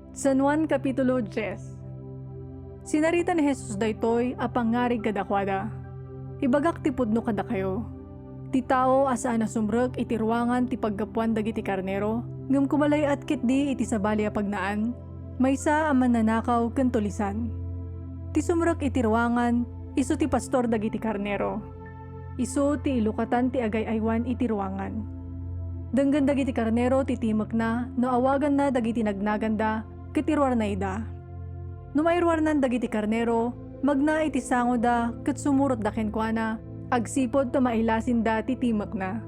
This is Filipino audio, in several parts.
San Juan Kapitulo 10. Sinarita ni Jesus daytoy apangarig kadakwada. Ibagak ti pudno kada kayo. Ti tao asaan na sumrek iti ruangan ti paggapuan dagiti karnero, ngem kumalay at kitdi iti sabali a pagnaan, maysa a mananakaw ken tulisan. Ti sumrek iti ruangan, isu ti pastor dagiti karnero. Isu ti ilukatan ti agay-aywan iti ruangan. Denggan dagiti karnero ti timek na, no awagan na dagiti nagnaganda, ketiruar na ida. No mairwarnan dagiti karnero, magna iti sango da, ket sumurot da kenkwana, agsipod ta mailasin da ti timek na.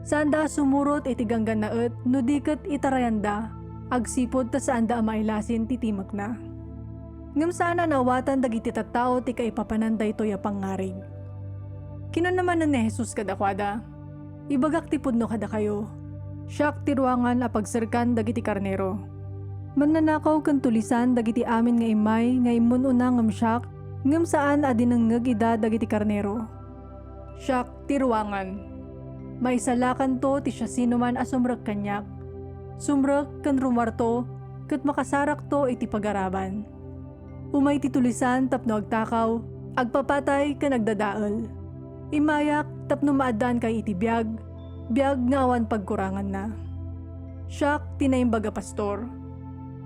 Saan da sumurot iti ganggan na et, no diket itarayan da, agsipod ta saan da mailasin ti timek na. Ngem sana nawatan dagiti tattao ti kaipapananda ito'y pangarig. Kinon naman ni Jesus kadakwada, ibagak ti pudno kada kayo. Siyak ti ruangan a pagserkan dagiti karnero. Mannanakaw ken tulisan dagiti amin nga imay nga immun una ngem siyak ngem saan adinengeg ida dagiti karnero. Siyak ti ruangan. Maisalakan to ti siya sinuman a sumrek kanyak. Sumrek ken rumarto ket makasarak to iti pagaraban. Umay ti tulisan tapno agtakaw, agpapatay ken agdadael. Imayak tapno maaddan kay iti biag nga awan pagkurangan na. Siyak tinaimbaga pastor.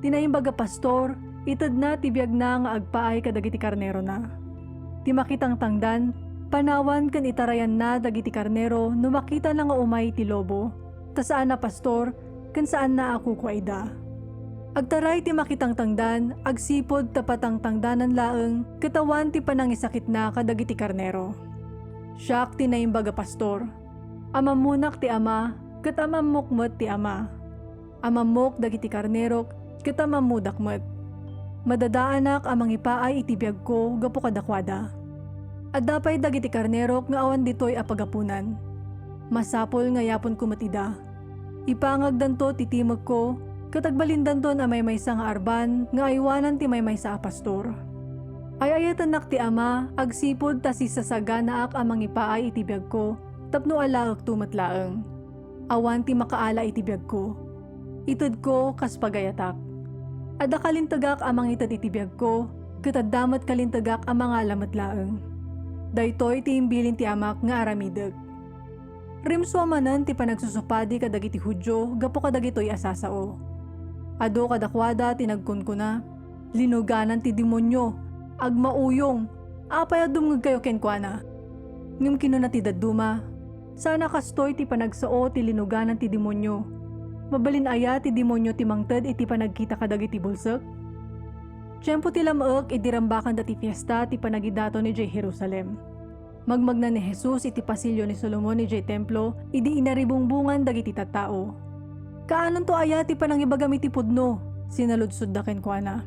Tinaimbaga pastor, ited na ti biag na nga agpaay kadagiti karnero na. Ti makitang tangdan, panawan ken itarayan na dagiti karnero no makita na nga umay ti lobo, ta saan na pastor ken saan na ako kwaida. Agtaray ti makitang tangdan, agsipod tapatang tangdanan laeng, katawan ti panangisakit na kadagiti karnero. Siyak tinaimbaga pastor. Amamunak ti ama, ket amamukmet ti ama. Amamok dagiti karnero, ket amamudakmet. Madadaanak amang ipaay iti biag ko gapo kadakwada. Addapay dagiti karnero nga awan ditoy a pagapunan. Masapol nga yapon kumatida. Ipangag danto ti timek ko, ket agbalindan ton a maymaysa nga arban nga aywanan ti maymaysa a pastor. Ayayatanak ti ama, agsipod ta sisasaganaak amang ipaay iti biag ko, tapno alaak tumatlaeng. Awan ti makaala iti biag ko. Ited ko kas pagayatak. Adda kalintagak amang ited iti biag ko, ket addamet kalintagak amang alamet laeng. Daytoy ti imbilin ti amak nga aramideg. Rimso amanen ti panagsusupadi kadagiti Hudyo gapo kadagitoy asasao. Ado kadakwada tinagkunkuna, linuganan ti demonyo, agmauyong, apay adumngeg kayo kenkwana. Ngem kinuna ti dadduma, sana kastoy ti panagsao ti linuganan ti demonyo. Mabalin aya ti demonyo ti mangted iti panagkita kadagiti bulsek. Tiyempo ti lamaek idirambakan dati fiesta ti panagidato ni Jay Jerusalem. Magmagna ni Jesus iti pasilyo ni Solomon ni Jay Templo, idi inaribungbungan dagiti tattao. Kaanon to aya ti panangibagami ti pudno, sinaludsod da kenkwana.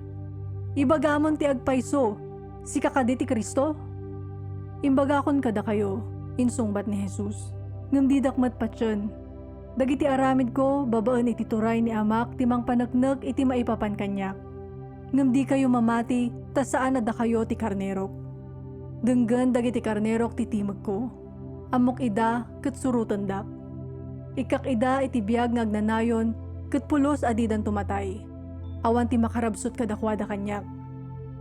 Ibagamon ti agpayso, si kakadi ti Kristo? Imbagakon kada kayo, insungbat ni Jesus. Ngem didakmat patyen. Dagiti aramid ko, babaan iti turay ni amak, timang panagnag iti maipapan kanyak. Ngem di kayo mamati, ta saan ada kayo ti karnerok. Denggan dagiti karnerok ti timek ko. Amok ida, ket surutan dak. Ikak ida iti biag ngagnanayon, ket pulos adidan tumatay. Awan ti makarabsot kadakwada kanyak.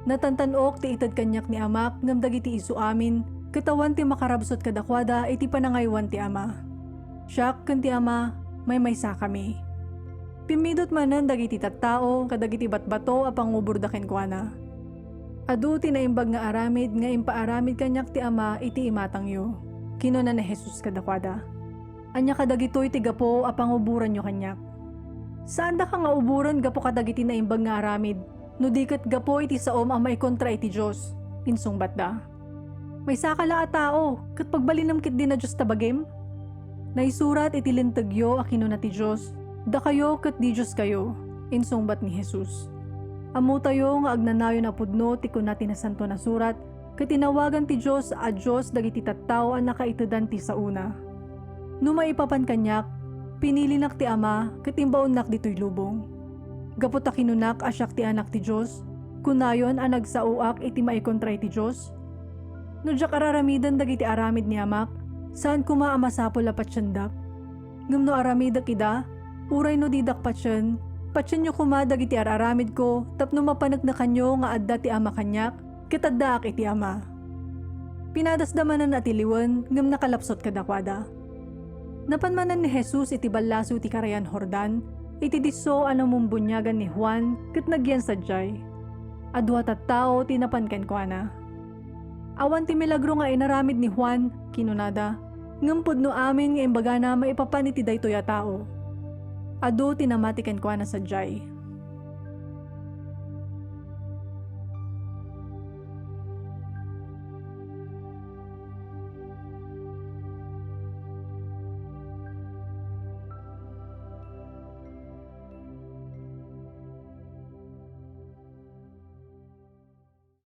Natantanok ti ited kanyak ni amak, ngem dagiti isu amin, katawan ti makarabsot kadakwada iti panangaywan ti ama. Siyak ken ti ama, maymaysa kami. Pimidot manen dagiti tattao kadagiti batbato a pangubur da kenkwana. Adu ti naimbag nga aramid nga impaaramid kanyak ti ama iti imatang yo. Kinuna ni Jesus kadakwada. Anya kadagitoy ti gapo a panguburan yo kanyak. Saan da ka nga uburan gapo kadagiti naimbag nga aramid, no diket gapo iti saom ang maikontra iti Diyos, insungbat da. May sakala a tao, ket pagbalinam kit din na Diyos tabagim? Naisurat iti lintagyo a kinuna ti Diyos, da kayo ket di Diyos kayo, insungbat ni Jesus. Amu tayo nga agnanayon a pudno ti kuna ti nasanto na surat, ket tinawagan ti Diyos a Diyos dagiti tattao a nakaitedan ti sauna. No maipapan kanyak, pinilinak ti ama, ket imbaunak ditoy lubong. Gapu ta kinunak a siak ti anak ti Diyos, kunayon a nagsauak iti maikontra iti Diyos. No diyak araramidan dagiti aramid ni amak, saan kuma amasapol a patsyandak. Ngem no aramidak ida, uray no didak patsyan, Patsin nyo kumadag iti araramid ko, tapno mapanag na kanyo nga adda ti ama kanyak, kitaddaak iti ama. Pinadasdamanan na tiliwan, ngam nakalapsot kadakwada. Napanmanan ni Jesus iti ballaso ti Karayan Jordan, iti diso ano mumbunyagan ni Juan, ket nagyan sadyay. Adwa tattao tinapan ken kuana. Awan ti milagro nga inaramid ni Juan, kinunada, ngam pudno amin nga imbaga na maipapan iti daytoy a tao. Adu tinamatiken kuana sadyay.